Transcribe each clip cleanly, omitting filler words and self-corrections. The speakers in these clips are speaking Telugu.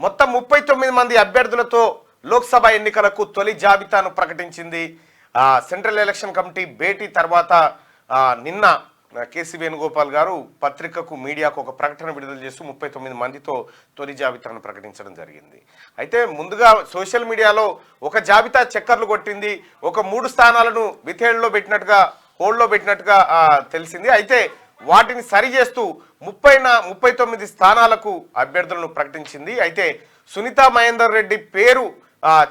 మొత్తం 39 మంది అభ్యర్థులతో లోక్సభ ఎన్నికలకు తొలి జాబితాను ప్రకటించింది సెంట్రల్ ఎలక్షన్ కమిటీ భేటీ తర్వాత నిన్న కేసీ వేణుగోపాల్ గారు పత్రికకు మీడియాకు ఒక ప్రకటన విడుదల చేస్తూ 39 మందితో తొలి జాబితాను ప్రకటించడం జరిగింది. అయితే ముందుగా సోషల్ మీడియాలో ఒక జాబితా చక్కర్లు కొట్టింది, ఒక 3 స్థానాలను వితేళ్లలో పెట్టినట్టుగా హోల్డ్లో పెట్టినట్టుగా తెలిసింది. అయితే వాటిని సరిచేస్తూ 39 స్థానాలకు అభ్యర్థులను ప్రకటించింది. అయితే సునీతా మహేందర్ రెడ్డి పేరు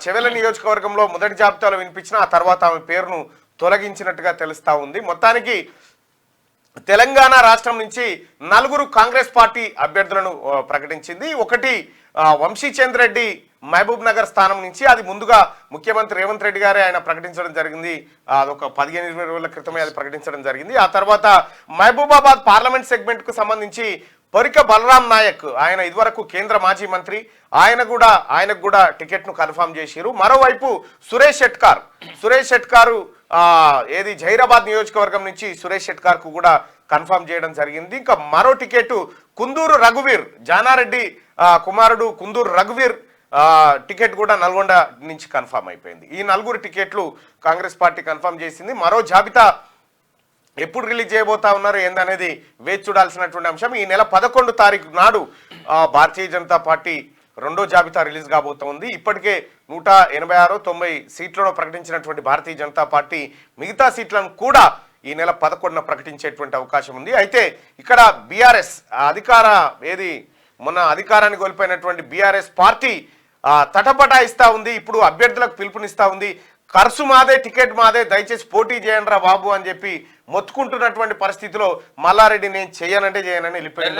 చెవెల నియోజకవర్గంలో మొదటి జాబితాలో వినిపించిన ఆ తర్వాత ఆమె పేరును తొలగించినట్టుగా తెలుస్తా ఉంది. మొత్తానికి తెలంగాణ రాష్ట్రం నుంచి 4 కాంగ్రెస్ పార్టీ అభ్యర్థులను ప్రకటించింది. ఒకటి వంశీచంద్ర రెడ్డి మహబూబ్ నగర్ స్థానం నుంచి, అది ముందుగా ముఖ్యమంత్రి రేవంత్ రెడ్డి గారే ఆయన ప్రకటించడం జరిగింది. అదొక 15-20 రోజుల క్రితమే అది ప్రకటించడం జరిగింది. ఆ తర్వాత మహబూబాబాద్ పార్లమెంట్ సెగ్మెంట్ కు సంబంధించి పొరిక బలరాం నాయక్, ఆయన ఇదివరకు కేంద్ర మాజీ మంత్రి, ఆయనకు కూడా టికెట్ ను కన్ఫర్మ్ చేసిరు. మరోవైపు సురేష్ షెట్కారు ఏది జహీరాబాద్ నియోజకవర్గం నుంచి సురేష్ షెట్కార్ కు కూడా కన్ఫర్మ్ చేయడం జరిగింది. ఇంకా మరో టికెట్ కుందూరు రఘువీర్, జానారెడ్డి కుమారుడు కుందూరు రఘువీర్ టికెట్ కూడా నల్గొండ నుంచి కన్ఫర్మ్ అయిపోయింది. ఈ 4 టికెట్లు కాంగ్రెస్ పార్టీ కన్ఫర్మ్ చేసింది. మరో జాబితా ఎప్పుడు రిలీజ్ చేయబోతా ఉన్నారు ఏందనేది వేచి చూడాల్సినటువంటి అంశం. ఈ నెల 11 తారీఖు నాడు భారతీయ జనతా పార్టీ 2వ జాబితా రిలీజ్ కాబోతోంది. ఇప్పటికే 186-90 సీట్లను ప్రకటించినటువంటి భారతీయ జనతా పార్టీ మిగతా సీట్లను కూడా ఈ నెల 11న ప్రకటించేటువంటి అవకాశం ఉంది. అయితే ఇక్కడ బీఆర్ఎస్ మొన్న అధికారాన్ని కోల్పోయినటువంటి బీఆర్ఎస్ పార్టీ తటపటాయిస్తా ఉంది. ఇప్పుడు అభ్యర్థులకు పిలుపునిస్తా ఉంది. ఖర్చు మాదే, టికెట్ మాదే, దయచేసి పోటీ చేయండిరా బాబు అని చెప్పి మొత్తుకుంటున్నటువంటి పరిస్థితిలో మల్లారెడ్డి నేను చేయనంటే చేయనని వెళ్ళిపోయాడు.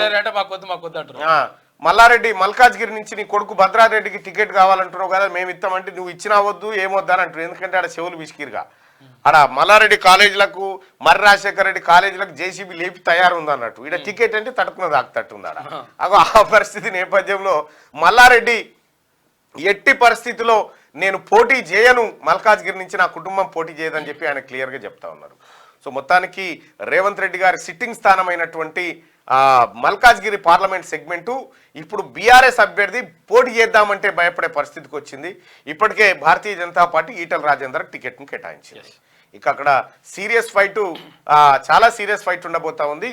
మల్లారెడ్డి మల్కాజ్గిరి నుంచి నీ కొడుకు భద్రారెడ్డికి టికెట్ కావాలంటున్నావు కదా, మేము ఇస్తామంటే నువ్వు ఇచ్చినా వద్దు ఏమొద్దు అని అంటారు. ఎందుకంటే ఆడ చెవులు విసికిరుగా ఆడ మల్లారెడ్డి కాలేజీలకు మర్రి రాజశేఖర రెడ్డి కాలేజీలకు జేసీబీ లేపి తయారు ఉంది అన్నట్టు. ఇక్కడ టికెట్ అంటే తట్టుకున్నది ఆకుతట్టుంది ఆడ. ఆ పరిస్థితి నేపథ్యంలో మల్లారెడ్డి ఎట్టి పరిస్థితిలో నేను పోటీ చేయను, మల్కాజ్గిరి నుంచి నా కుటుంబం పోటీ చేయదని చెప్పి ఆయన క్లియర్గా చెప్తా ఉన్నారు. సో మొత్తానికి రేవంత్ రెడ్డి గారి సిట్టింగ్ స్థానమైనటువంటి మల్కాజ్గిరి పార్లమెంట్ సెగ్మెంటు ఇప్పుడు బీఆర్ఎస్ అభ్యర్థి పోటీ చేద్దామంటే భయపడే పరిస్థితికి వచ్చింది. ఇప్పటికే భారతీయ జనతా పార్టీ ఈటల రాజేందర్ టికెట్ను కేటాయించింది. ఇక అక్కడ చాలా సీరియస్ ఫైట్ ఉండబోతా ఉంది.